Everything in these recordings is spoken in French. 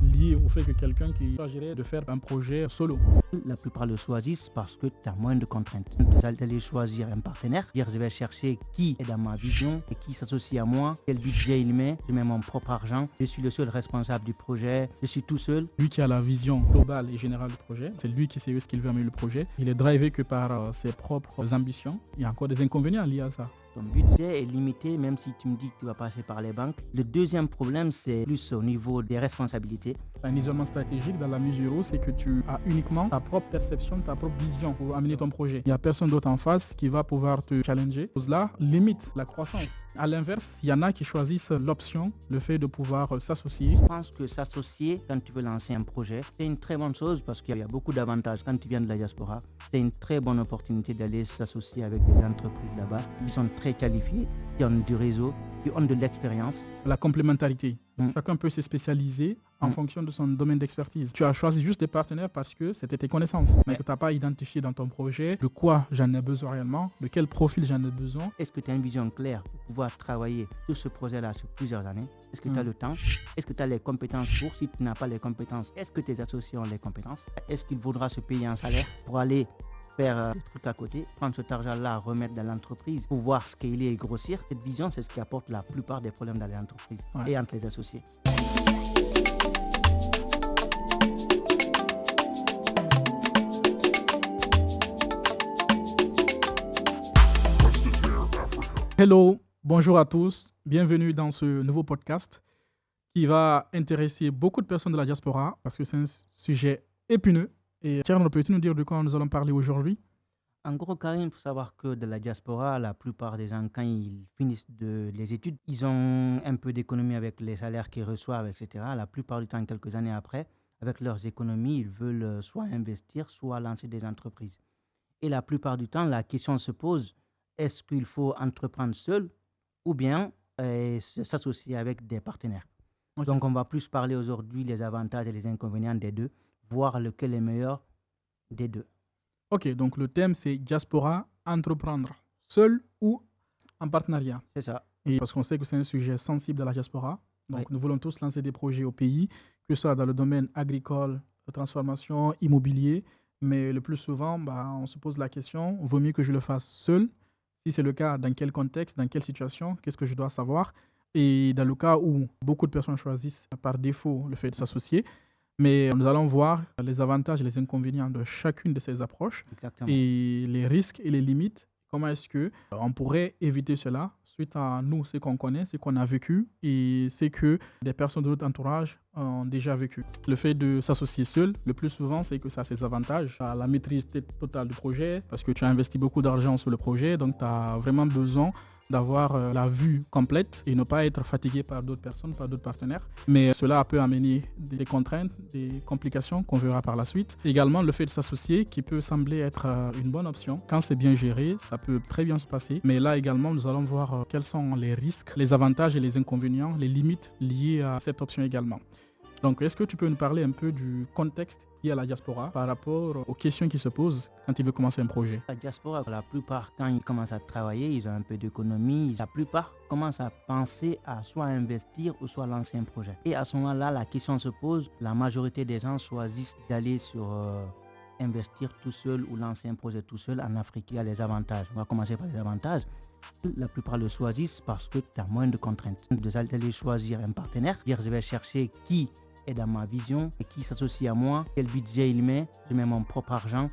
liées au fait que quelqu'un qui s'agirait de faire un projet solo. La plupart le choisissent parce que tu as moins de contraintes. Vous allez choisir un partenaire, dire je vais chercher qui est dans ma vision et qui s'associe à moi, quel budget il met, je mets mon propre argent, je suis le seul responsable du projet, je suis tout seul. Lui qui a la vision globale et générale du projet, c'est lui qui sait où est-ce qu'il veut amener le projet. Il est drivé que par ses propres ambitions. Il y a encore des inconvénients liés à ça. Ton budget est limité, même si tu me dis que tu vas passer par les banques. Le deuxième problème, c'est plus au niveau des responsabilités. Un isolement stratégique dans la mesure où c'est que tu as uniquement ta propre perception, ta propre vision pour amener ton projet. Il n'y a personne d'autre en face qui va pouvoir te challenger. Cela limite la croissance. À l'inverse, il y en a qui choisissent l'option, le fait de pouvoir s'associer. Je pense que s'associer quand tu veux lancer un projet, c'est une très bonne chose parce qu'il y a beaucoup d'avantages quand tu viens de la diaspora. C'est une très bonne opportunité d'aller s'associer avec des entreprises là-bas qui sont très qualifiées, qui ont du réseau, qui ont de l'expérience. La complémentarité. Chacun peut se spécialiser en fonction de son domaine d'expertise. Tu as choisi juste des partenaires parce que c'était tes connaissances, mais que tu n'as pas identifié dans ton projet de quoi j'en ai besoin réellement, de quel profil j'en ai besoin. Est-ce que tu as une vision claire pour pouvoir travailler sur ce projet-là sur plusieurs années? Est-ce que tu as le temps? Est-ce que tu as les compétences pour? Si tu n'as pas les compétences, est-ce que tes associés ont les compétences? Est-ce qu'il faudra se payer un salaire pour aller faire des trucs à côté, prendre cet argent-là, remettre dans l'entreprise, pouvoir scaler et grossir? Cette vision, c'est ce qui apporte la plupart des problèmes dans les entreprises et entre les associés. Hello, bonjour à tous, bienvenue dans ce nouveau podcast qui va intéresser beaucoup de personnes de la diaspora parce que c'est un sujet épineux. Et Thierry, peux-tu nous dire de quoi nous allons parler aujourd'hui? En gros, Karim, il faut savoir que de la diaspora, la plupart des gens, quand ils finissent les études, ils ont un peu d'économie avec les salaires qu'ils reçoivent, etc. La plupart du temps, quelques années après, avec leurs économies, ils veulent soit investir, soit lancer des entreprises. Et la plupart du temps, la question se pose, est-ce qu'il faut entreprendre seul ou bien s'associer avec des partenaires? Okay. Donc, on va plus parler aujourd'hui des avantages et les inconvénients des deux, voir lequel est meilleur des deux. Ok, donc le thème c'est diaspora, entreprendre, seul ou en partenariat. C'est ça. Et parce qu'on sait que c'est un sujet sensible dans la diaspora, donc nous voulons tous lancer des projets au pays, que ce soit dans le domaine agricole, de transformation, immobilier, mais le plus souvent, on se pose la question, vaut mieux que je le fasse seul? Si c'est le cas, dans quel contexte, dans quelle situation, qu'est-ce que je dois savoir? Et dans le cas où beaucoup de personnes choisissent par défaut le fait de s'associer, mais nous allons voir les avantages et les inconvénients de chacune de ces approches. Exactement. Et les risques et les limites. Comment est-ce qu'on pourrait éviter cela suite à nous, ce qu'on connaît, ce qu'on a vécu et ce que des personnes de notre entourage ont déjà vécu. Le fait de s'associer seul, le plus souvent, c'est que ça a ses avantages. Tu as la maîtrise totale du projet parce que tu as investi beaucoup d'argent sur le projet, donc tu as vraiment besoin d'avoir la vue complète et ne pas être fatigué par d'autres personnes, par d'autres partenaires. Mais cela peut amener des contraintes, des complications qu'on verra par la suite. Également, le fait de s'associer qui peut sembler être une bonne option. Quand c'est bien géré, ça peut très bien se passer. Mais là également, nous allons voir quels sont les risques, les avantages et les inconvénients, les limites liées à cette option également. Donc, est-ce que tu peux nous parler un peu du contexte lié à la diaspora par rapport aux questions qui se posent quand ils veulent commencer un projet? La diaspora, la plupart, quand ils commencent à travailler, ils ont un peu d'économie. La plupart commencent à penser à soit investir ou soit lancer un projet. Et à ce moment-là, la question se pose. La majorité des gens choisissent d'aller sur investir tout seul ou lancer un projet tout seul. En Afrique, il y a les avantages. On va commencer par les avantages. La plupart le choisissent parce que tu as moins de contraintes. D'aller choisir un partenaire, dire je vais chercher qui est dans ma vision et qui s'associe à moi, quel budget il met, je mets mon propre argent,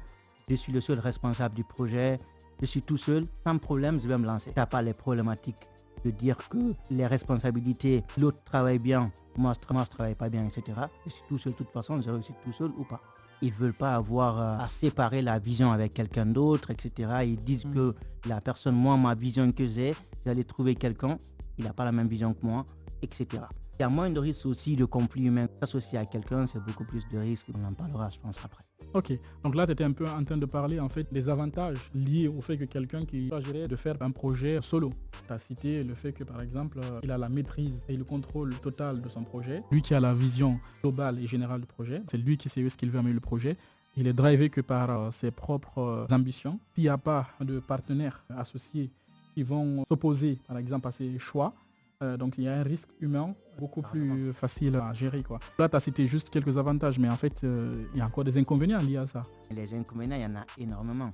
je suis le seul responsable du projet, je suis tout seul, sans problème, je vais me lancer. Tu n'as pas les problématiques de dire que les responsabilités, l'autre travaille bien, moi je ne travaille pas bien, etc. Je suis tout seul de toute façon, je réussis tout seul ou pas. Ils ne veulent pas avoir à séparer la vision avec quelqu'un d'autre, etc. Ils disent que la personne, moi, ma vision que j'ai, j'allais trouver quelqu'un, il n'a pas la même vision que moi, etc. Il y a moins de risques aussi de conflit humain. S'associer à quelqu'un, c'est beaucoup plus de risques. On en parlera, je pense, après. Ok, donc là, tu étais un peu en train de parler en fait des avantages liés au fait que quelqu'un qui s'agirait de faire un projet solo. Tu as cité le fait que, par exemple, il a la maîtrise et le contrôle total de son projet. Lui qui a la vision globale et générale du projet, c'est lui qui sait où est-ce qu'il veut amener le projet. Il est drivé que par ses propres ambitions. S'il n'y a pas de partenaires associés qui vont s'opposer, par exemple, à ses choix, Donc il y a un risque humain beaucoup Carrément. plus facile à gérer, quoi. Là, tu as cité juste quelques avantages, mais en fait, il y a encore des inconvénients liés à ça. Les inconvénients, il y en a énormément.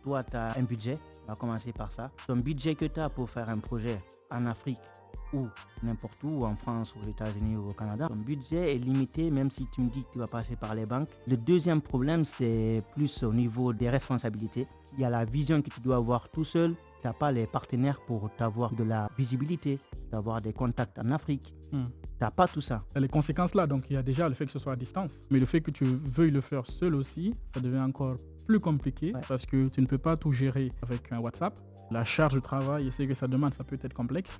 Toi, tu as un budget, on va commencer par ça. Ton budget que tu as pour faire un projet en Afrique ou n'importe où, en France, aux États-Unis ou au Canada, ton budget est limité, même si tu me dis que tu vas passer par les banques. Le deuxième problème, c'est plus au niveau des responsabilités. Il y a la vision que tu dois avoir tout seul. Tu n'as pas les partenaires pour t'avoir de la visibilité, d'avoir des contacts en Afrique. Hmm. Tu n'as pas tout ça. Il y a les conséquences là, donc il y a déjà le fait que ce soit à distance, mais le fait que tu veuilles le faire seul aussi, ça devient encore plus compliqué Ouais. parce que tu ne peux pas tout gérer avec un WhatsApp. La charge de travail et ce que ça demande, ça peut être complexe.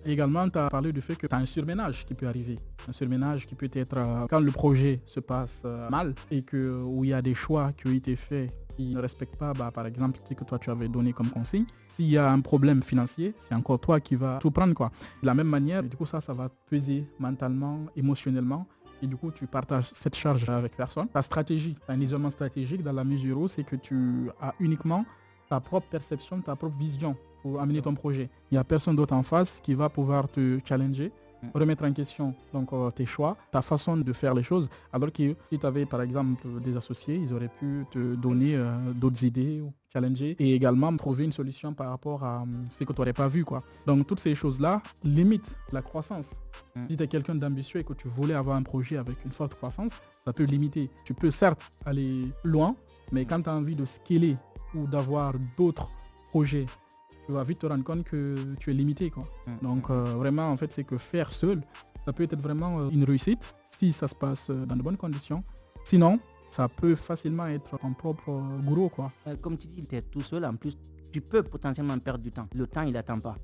Et également, tu as parlé du fait que tu as un surménage qui peut arriver. Un surménage qui peut être quand le projet se passe mal et que, où il y a des choix qui ont été faits qui ne respectent pas, par exemple, ce que toi tu avais donné comme consigne. S'il y a un problème financier, c'est encore toi qui vas tout prendre, quoi. De la même manière, du coup, ça va peser mentalement, émotionnellement. Et du coup, tu partages cette charge avec personne. Ta stratégie, un isolement stratégique dans la mesure où c'est que tu as uniquement ta propre perception, ta propre vision pour amener ton projet. Il n'y a personne d'autre en face qui va pouvoir te challenger, remettre en question donc, tes choix, ta façon de faire les choses. Alors que si tu avais par exemple des associés, ils auraient pu te donner d'autres idées, ou challenger et également trouver une solution par rapport à ce que tu n'aurais pas vu, quoi. Donc toutes ces choses-là limitent la croissance. Si tu es quelqu'un d'ambitieux et que tu voulais avoir un projet avec une forte croissance, ça peut limiter. Tu peux certes aller loin, mais quand tu as envie de scaler ou d'avoir d'autres projets, tu vas vite te rendre compte que tu es limité, quoi. Donc vraiment, en fait, c'est que faire seul, ça peut être vraiment une réussite si ça se passe dans de bonnes conditions. Sinon, ça peut facilement être ton propre gourou, quoi. Comme tu dis, tu es tout seul. En plus, tu peux potentiellement perdre du temps. Le temps, il n'attend pas.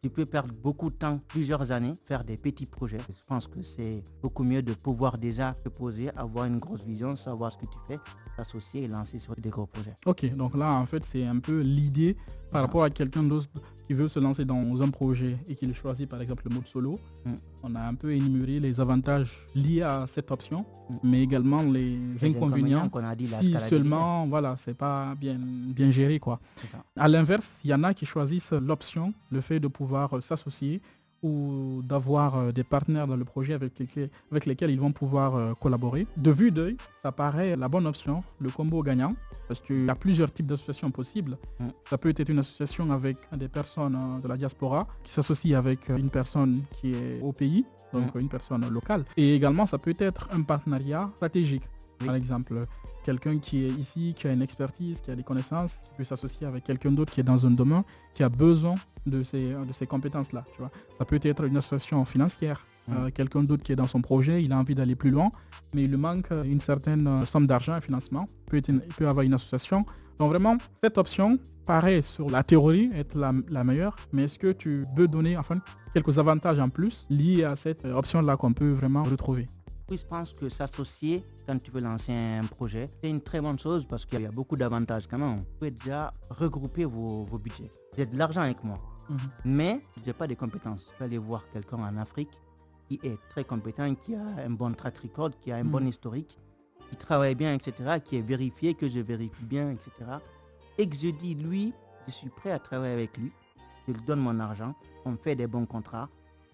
Tu peux perdre beaucoup de temps, plusieurs années, faire des petits projets. Je pense que c'est beaucoup mieux de pouvoir déjà se poser, avoir une grosse vision, savoir ce que tu fais, s'associer et lancer sur des gros projets. Ok, donc là, en fait, c'est un peu l'idée par rapport à quelqu'un d'autre qui veut se lancer dans un projet et qui choisit par exemple le mode solo. On a un peu énuméré les avantages liés à cette option, mais également les inconvénients qu'on a dit, la si scalabilité. seulement voilà, c'est pas bien géré, quoi. C'est ça. À l'inverse, il y en a qui choisissent l'option, le fait de pouvoir s'associer ou d'avoir des partenaires dans le projet avec lesquels ils vont pouvoir collaborer. De vue d'œil, ça paraît la bonne option, le combo gagnant, parce qu'il y a plusieurs types d'associations possibles. Ça peut être une association avec des personnes de la diaspora qui s'associe avec une personne qui est au pays, donc une personne locale. Et également, ça peut être un partenariat stratégique. Par exemple, quelqu'un qui est ici, qui a une expertise, qui a des connaissances, qui peut s'associer avec quelqu'un d'autre qui est dans un domaine, qui a besoin de ces compétences-là. Tu vois. Ça peut être une association financière, quelqu'un d'autre qui est dans son projet, il a envie d'aller plus loin, mais il lui manque une certaine somme d'argent, un financement, il peut avoir une association. Donc vraiment, cette option paraît sur la théorie être la meilleure, mais est-ce que tu peux donner quelques avantages en plus liés à cette option-là qu'on peut vraiment retrouver? Oui, je pense que s'associer quand tu veux lancer un projet, c'est une très bonne chose parce qu'il y a beaucoup d'avantages quand même. Vous pouvez déjà regrouper vos budgets. J'ai de l'argent avec moi, mais je n'ai pas de compétences. Je peux aller voir quelqu'un en Afrique qui est très compétent, qui a un bon track record, qui a un bon historique, qui travaille bien, etc., qui est vérifié, que je vérifie bien, etc. Et que je dis, lui, je suis prêt à travailler avec lui. Je lui donne mon argent, on fait des bons contrats.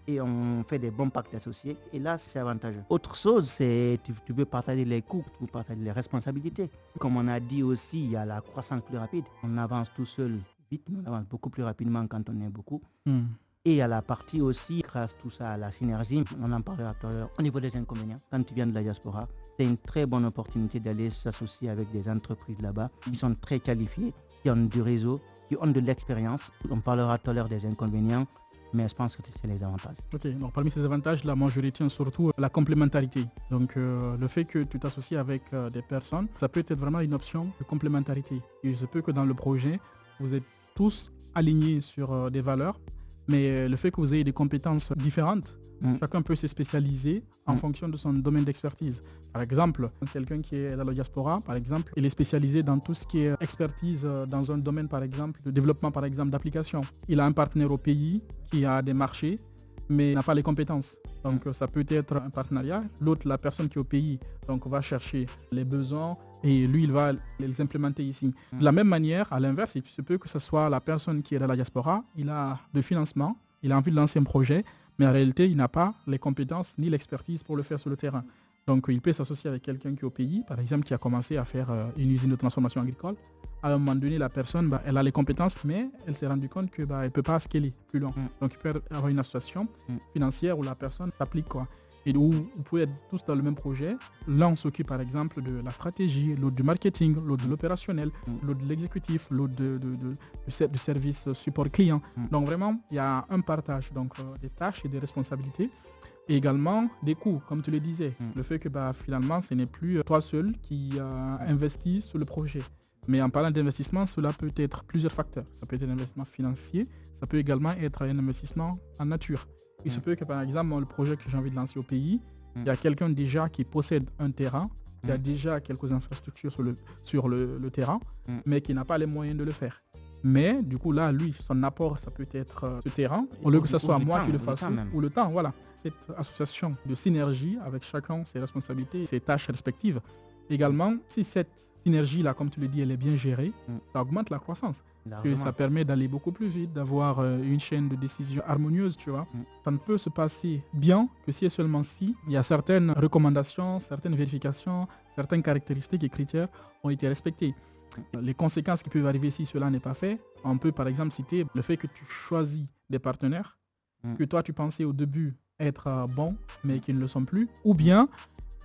Et on fait des bons pactes d'associés. Et là, c'est avantageux. Autre chose, c'est tu peux partager les coûts, tu peux partager les responsabilités. Comme on a dit aussi, il y a la croissance plus rapide. On avance tout seul vite, mais on avance beaucoup plus rapidement quand on est beaucoup. Et il y a la partie aussi, grâce tout ça à la synergie, on en parlera tout à l'heure, au niveau des inconvénients. Quand tu viens de la diaspora, c'est une très bonne opportunité d'aller s'associer avec des entreprises là-bas qui sont très qualifiées, qui ont du réseau, qui ont de l'expérience. On parlera tout à l'heure des inconvénients, mais je pense que c'est les avantages. Ok, donc parmi ces avantages-là, moi je retiens surtout la complémentarité. Donc le fait que tu t'associes avec des personnes, ça peut être vraiment une option de complémentarité. Il se peut que dans le projet, vous êtes tous alignés sur des valeurs, mais le fait que vous ayez des compétences différentes, chacun peut se spécialiser en fonction de son domaine d'expertise. Par exemple, quelqu'un qui est dans la diaspora, par exemple, il est spécialisé dans tout ce qui est expertise dans un domaine, par exemple, de développement, par exemple, d'applications. Il a un partenaire au pays qui a des marchés, mais n'a pas les compétences. Donc ça peut être un partenariat. L'autre, la personne qui est au pays, donc va chercher les besoins et lui, il va les implémenter ici. De la même manière, à l'inverse, il se peut que ce soit la personne qui est dans la diaspora, il a de financement, il a envie de lancer un projet, Mais en réalité, il n'a pas les compétences ni l'expertise pour le faire sur le terrain. Donc, il peut s'associer avec quelqu'un qui est au pays, par exemple, qui a commencé à faire une usine de transformation agricole. À un moment donné, la personne, elle a les compétences, mais elle s'est rendue compte qu'elle ne peut pas scaler plus loin. Donc, il peut y avoir une association financière où la personne s'applique, quoi. Et où vous pouvez être tous dans le même projet. L'un on s'occupe par exemple de la stratégie, l'autre du marketing, l'autre de l'opérationnel, l'autre de l'exécutif, l'autre du service support client. Donc vraiment, il y a un partage des tâches et des responsabilités. Et également des coûts, comme tu le disais. Le fait que finalement, ce n'est plus toi seul qui investis sur le projet. Mais en parlant d'investissement, cela peut être plusieurs facteurs. Ça peut être un investissement financier, ça peut également être un investissement en nature. Il se peut que, par exemple, le projet que j'ai envie de lancer au pays, il y a quelqu'un déjà qui possède un terrain, qui a déjà quelques infrastructures sur le terrain, mais qui n'a pas les moyens de le faire. Mais du coup, là, lui, son apport, ça peut être ce terrain, au lieu que ce soit moi qui le fasse, ou le temps, voilà. Cette association de synergie avec chacun ses responsabilités, ses tâches respectives. Également, si cette synergie-là, comme tu le dis, elle est bien gérée, ça augmente la croissance. Parce que ça permet d'aller beaucoup plus vite, d'avoir une chaîne de décision harmonieuse, tu vois. Ça ne peut se passer bien que si et seulement si il y a certaines recommandations, certaines vérifications, certaines caractéristiques et critères ont été respectés. Les conséquences qui peuvent arriver si cela n'est pas fait, on peut par exemple citer le fait que tu choisis des partenaires que toi tu pensais au début être bons, mais qui ne le sont plus, ou bien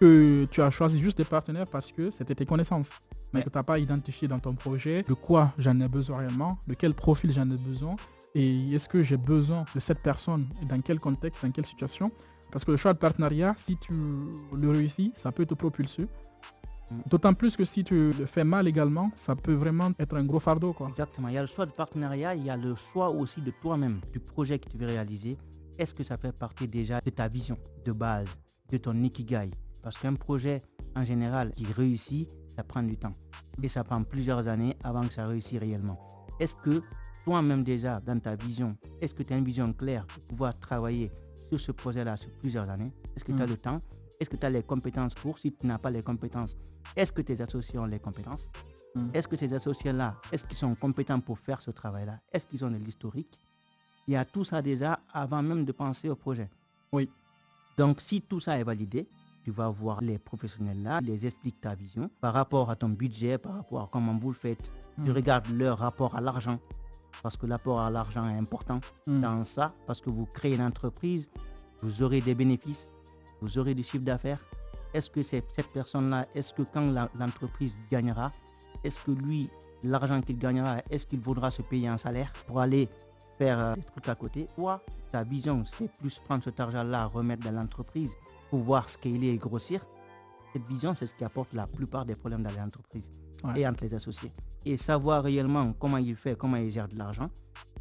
que tu as choisi juste des partenaires parce que c'était tes connaissances, mais que tu n'as pas identifié dans ton projet de quoi j'en ai besoin réellement, de quel profil j'en ai besoin, et est-ce que j'ai besoin de cette personne, et dans quel contexte, dans quelle situation. Parce que le choix de partenariat, si tu le réussis, ça peut te propulser. D'autant plus que si tu le fais mal également, ça peut vraiment être un gros fardeau, quoi. Exactement, il y a le choix de partenariat, il y a le choix aussi de toi-même, du projet que tu veux réaliser. Est-ce que ça fait partie déjà de ta vision de base, de ton ikigai? Parce qu'un projet, en général, qui réussit, ça prend du temps. Et ça prend plusieurs années avant que ça réussisse réellement. Est-ce que toi-même déjà, dans ta vision, est-ce que tu as une vision claire pour pouvoir travailler sur ce projet-là sur plusieurs années? Est-ce que tu as le temps? Est-ce que tu as les compétences pour? Si tu n'as pas les compétences, est-ce que tes associés ont les compétences? Est-ce que ces associés-là, est-ce qu'ils sont compétents pour faire ce travail-là? Est-ce qu'ils ont de l'historique? Il y a tout ça déjà avant même de penser au projet. Oui. Donc, si tout ça est validé, tu vas voir les professionnels là, ils expliquent ta vision par rapport à ton budget, par rapport à comment vous le faites. Tu regardes leur rapport à l'argent, parce que l'apport à l'argent est important dans ça, parce que vous créez une entreprise, vous aurez des bénéfices, vous aurez du chiffre d'affaires. Est-ce que cette personne-là, est-ce que quand l'entreprise gagnera, est-ce que lui, l'argent qu'il gagnera, est-ce qu'il voudra se payer un salaire pour aller faire des trucs à côté? Toi, ta vision, c'est plus prendre cet argent-là, remettre dans l'entreprise, pouvoir scaler et grossir. Cette vision, c'est ce qui apporte la plupart des problèmes dans les entreprises et entre les associés. Et savoir réellement comment il fait, comment il gère de l'argent,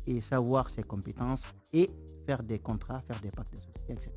et savoir ses compétences, et faire des contrats, faire des pactes associés, etc.